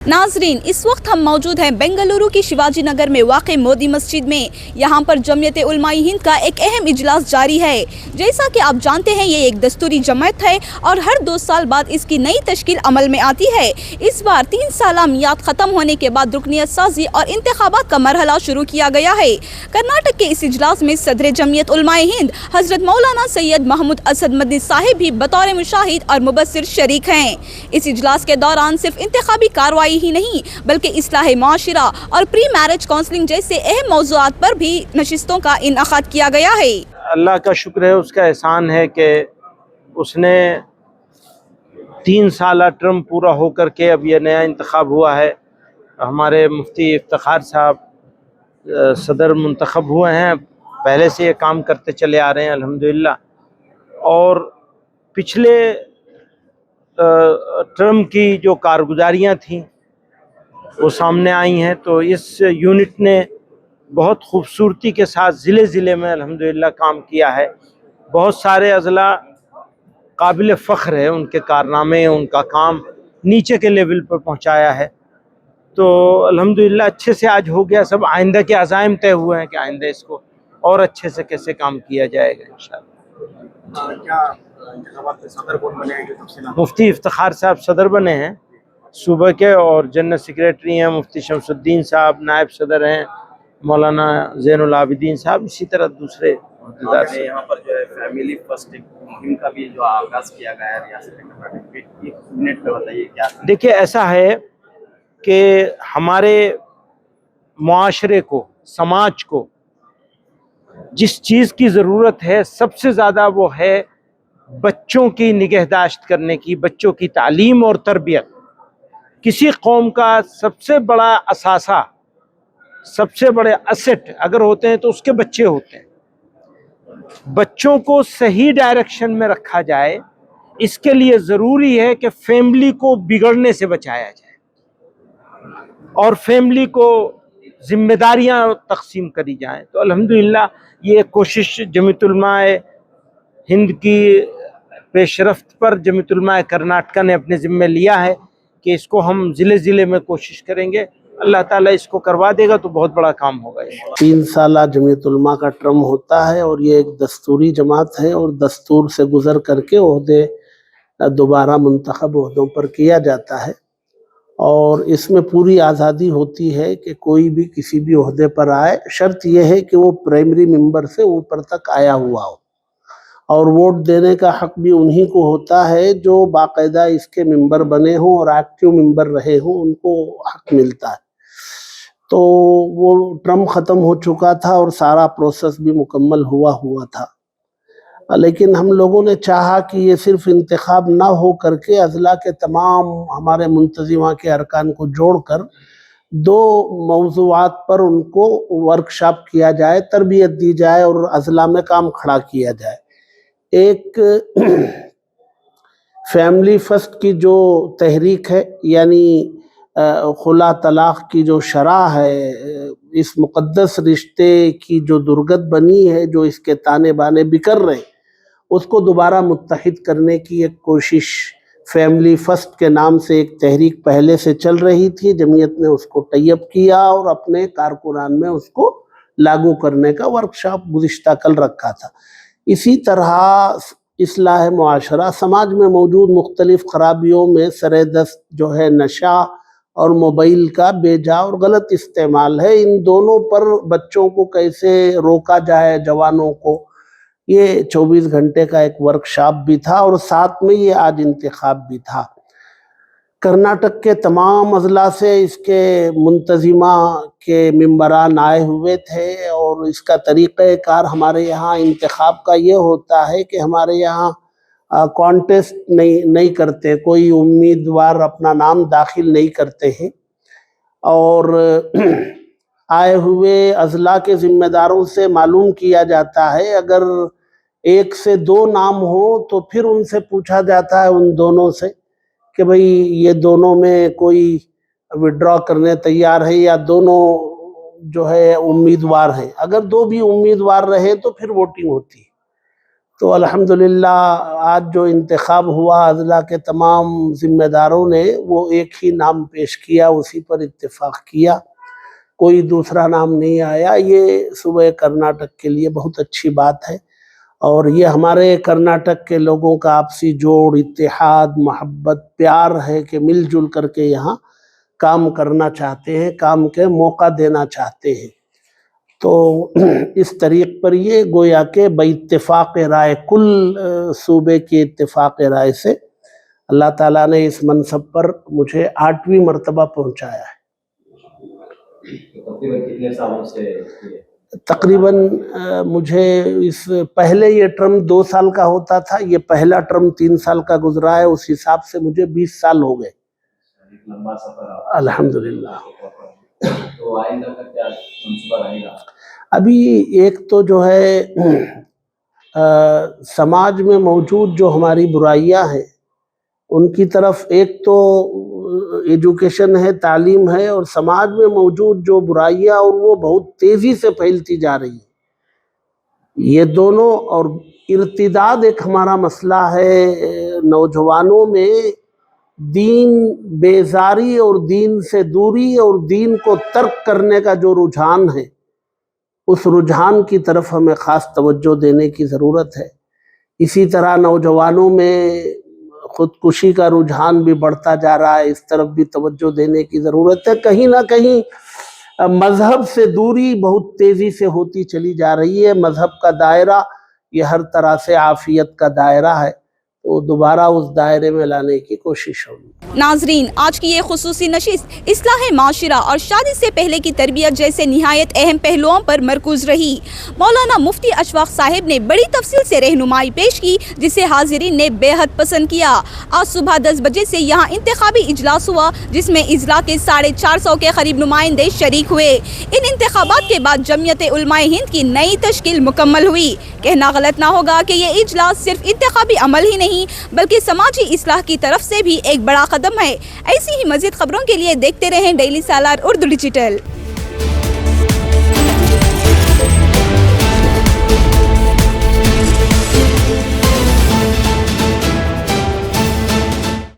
नाजरीन, इस वक्त हम मौजूद हैं बेंगलुरु की शिवाजी नगर में वाक़ मोदी मस्जिद में। यहाँ पर जमयत उलमाए हिंद का एक अहम इजलास जारी है। जैसा कि आप जानते हैं, ये एक दस्तूरी जमात है और हर 2 साल बाद इसकी नई तश्कील अमल में आती है। इस बार 3 साला मियाद ख़त्म होने के बाद रुकनियत साजी और इंतखाबात का मरहला शुरू किया गया है। कर्नाटक के इस इजलास में सदर जमयत उलमाए हिंद हज़रत मौलाना सैयद महमूद असद मदनी साहिब भी बतौर मुशाहिद और मुबस्सिर शरीक हैं। इस इजलास के दौरान सिर्फ इंतखाबी कार्रवाई ही नहीं बल्कि इस्लाह माशरा और प्री मैरिज काउंसलिंग जैसे अहम मौज़ूआत पर भी नशिस्तों का इनअक़ाद किया गया है। अल्लाह का शुक्र है, उसका एहसान है कि उसने 3 साला टर्म पूरा होकर के अब ये नया इंतखाब हुआ है। हमारे मुफ्ती इफ्तिखार साहब सदर मुंतखब हुए हैं, पहले से ये काम करते चले आ रहे हैं अल्हम्दुलिल्लाह। और पिछले टर्म की जो कारगुजारियाँ थीं वो सामने आई हैं, तो इस यूनिट ने बहुत खूबसूरती के साथ ज़िले में अल्हम्दुलिल्लाह काम किया है। बहुत सारे अज़ला काबिल फ़ख्र है, उनके कारनामे, उनका काम नीचे के लेवल पर पहुंचाया है। तो अल्हम्दुलिल्लाह अच्छे से आज हो गया सब। आइंदा के अज़ाइम तय हुए हैं कि आइंदा इसको और अच्छे से कैसे काम किया जाएगा इंशाअल्लाह। क्या इंतखाबात में सदर कौन बने? मुफ्ती इफ्तिखार साहब सदर बने हैं सूबे के, और जनरल सेक्रेटरी हैं मुफ्ती शमसुद्दीन साहब, नायब सदर हैं मौलाना ज़ैनुल आबिदीन साहब, इसी तरह दूसरे यहाँ पर जो है फैमिली फर्स्ट मुहिम का भी जो आगाज़ किया गया है रियासत कर्नाटक में, एक मिनट में बताइए क्या? देखिए, ऐसा है कि हमारे मुआशरे को, समाज को जिस चीज़ की ज़रूरत है सबसे ज़्यादा वो है बच्चों की निगहदाश्त करने की, बच्चों की तालीम और तरबियत। किसी कौम का सबसे बड़ा असासा, सबसे बड़े असेट अगर होते हैं तो उसके बच्चे होते हैं। बच्चों को सही डायरेक्शन में रखा जाए, इसके लिए ज़रूरी है कि फैमिली को बिगड़ने से बचाया जाए और फैमिली को जिम्मेदारियां तकसीम करी जाएं। तो अल्हम्दुलिल्लाह ये कोशिश जमीयत उलमाए हिंद की पेशरफ्त पर जमीयत उलमाए कर्नाटका ने अपने ज़िम्मे लिया है कि इसको हम ज़िले में कोशिश करेंगे। अल्लाह ताला इसको करवा देगा तो बहुत बड़ा काम होगा। 3 साला जमीयत उलमा का टर्म होता है और ये एक दस्तूरी जमात है और दस्तूर से गुजर करके ओहदे दोबारा मुंतखब ओहदों पर किया जाता है। और इसमें पूरी आज़ादी होती है कि कोई भी किसी भी ओहदे पर आए, शर्त यह है कि वो प्राइमरी मेंबर से ऊपर तक आया हुआ हो। और वोट देने का हक भी उन्हीं को होता है जो बाकायदा इसके मेंबर बने हों और एक्टिव मेंबर रहे हों, उनको हक मिलता है। तो वो टर्म ख़त्म हो चुका था और सारा प्रोसेस भी मुकम्मल हुआ था, लेकिन हम लोगों ने चाहा कि ये सिर्फ इंतखाब ना हो करके अज़ला के तमाम हमारे मुंतज़िमा के अरकान को जोड़कर 2 मौज़ूआत पर उनको वर्कशॉप किया जाए, तरबियत दी जाए और अज़ला में काम खड़ा किया जाए। एक फैमिली फर्स्ट की जो तहरीक है, यानी खुला तलाक़ की जो शरह है, इस मुक़द्दस रिश्ते की जो दुर्गत बनी है, जो इसके ताने बाने बिखर रहे, उसको दोबारा मुत्तहिद करने की एक कोशिश फैमिली फर्स्ट के नाम से एक तहरीक पहले से चल रही थी। जमीयत ने उसको टैयब किया और अपने कारकुनान में उसको लागू करने का वर्कशॉप गुज़िश्ता कल रखा था। इसी तरह इस्लाह मुआशरा, समाज में मौजूद मुख्तलिफ खराबियों में सरेदस्त जो है नशा और मोबाइल का बेजा और गलत इस्तेमाल है। इन दोनों पर बच्चों को कैसे रोका जाए, जवानों को, ये 24 घंटे का एक वर्कशॉप भी था और साथ में ये आज इंतखाब भी था। कर्नाटक के तमाम अज़ला से इसके मुंतज़िमा के मेंबरान आए हुए थे और इसका तरीक़ाकार हमारे यहाँ इंतखाब का ये होता है कि हमारे यहाँ कॉन्टेस्ट नहीं करते, कोई उम्मीदवार अपना नाम दाखिल नहीं करते हैं और आए हुए अज़ला के ज़िम्मेदारों से मालूम किया जाता है। अगर 1 से 2 नाम हो तो फिर उनसे पूछा जाता है, उन दोनों से, कि भाई ये दोनों में कोई विड्रॉ करने तैयार है या दोनों जो है उम्मीदवार हैं। अगर 2 भी उम्मीदवार रहे तो फिर वोटिंग होती है। تو الحمدللہ آج جو انتخاب ہوا اضلاع کے تمام ذمہ داروں نے وہ ایک ہی نام پیش کیا، اسی پر اتفاق کیا، کوئی دوسرا نام نہیں آیا۔ یہ صوبہ کرناٹک کے لیے بہت اچھی بات ہے، اور یہ ہمارے کرناٹک کے لوگوں کا آپسی جوڑ، اتحاد، محبت، پیار ہے کہ مل جل کر کے یہاں کام کرنا چاہتے ہیں، کام کے موقع دینا چاہتے ہیں۔ تو اس طریق پر یہ گویا کہ باتفاق رائے کل صوبے کی اتفاق رائے سے اللہ تعالیٰ نے اس منصب پر مجھے 8ویں مرتبہ پہنچایا ہے۔ تقریباً کتنے سالوں سے؟ تقریباً مجھے اس پہلے یہ ٹرم 2 سال کا ہوتا تھا، یہ پہلا ٹرم 3 سال کا گزرا ہے، اس حساب سے مجھے 20 سال ہو گئے لمبا سفر الحمدللہ۔ تو آئندہ کا کیا منصوبہ رہے گا؟ ابھی ایک تو جو ہے سماج میں موجود جو ہماری برائیاں ہیں ان کی طرف ایک تو ایجوکیشن ہے، تعلیم ہے، اور سماج میں موجود جو برائیاں اور وہ بہت تیزی سے پھیلتی جا رہی ہیں، یہ دونوں، اور ارتداد ایک ہمارا مسئلہ ہے نوجوانوں میں، دین بیزاری اور دین سے دوری اور دین کو ترک کرنے کا جو رجحان ہے، اس رجحان کی طرف ہمیں خاص توجہ دینے کی ضرورت ہے۔ اسی طرح نوجوانوں میں خودکشی کا رجحان بھی بڑھتا جا رہا ہے، اس طرف بھی توجہ دینے کی ضرورت ہے۔ کہیں نہ کہیں مذہب سے دوری بہت تیزی سے ہوتی چلی جا رہی ہے، مذہب کا دائرہ یہ ہر طرح سے عافیت کا دائرہ ہے، تو دوبارہ اس دائرے میں لانے کی کوشش ہوگی۔ ناظرین، آج کی یہ خصوصی نشست اصلاح معاشرہ اور شادی سے پہلے کی تربیت جیسے نہایت اہم پہلوؤں پر مرکوز رہی۔ مولانا مفتی اشفاق صاحب نے بڑی تفصیل سے رہنمائی پیش کی، جسے حاضرین نے بے حد پسند کیا۔ آج صبح 10 بجے سے یہاں انتخابی اجلاس ہوا، جس میں اضلاع کے 450 کے قریب نمائندے شریک ہوئے۔ ان انتخابات کے بعد جمعیت علماء ہند کی نئی تشکیل مکمل ہوئی۔ کہنا غلط نہ ہوگا کہ یہ اجلاس صرف انتخابی عمل ہی نہیں بلکہ سماجی اصلاح کی طرف سے بھی ایک بڑا قدم ہے۔ ایسی ہی مزید خبروں کے لیے دیکھتے رہیں ڈیلی سالار اردو ڈیجیٹل۔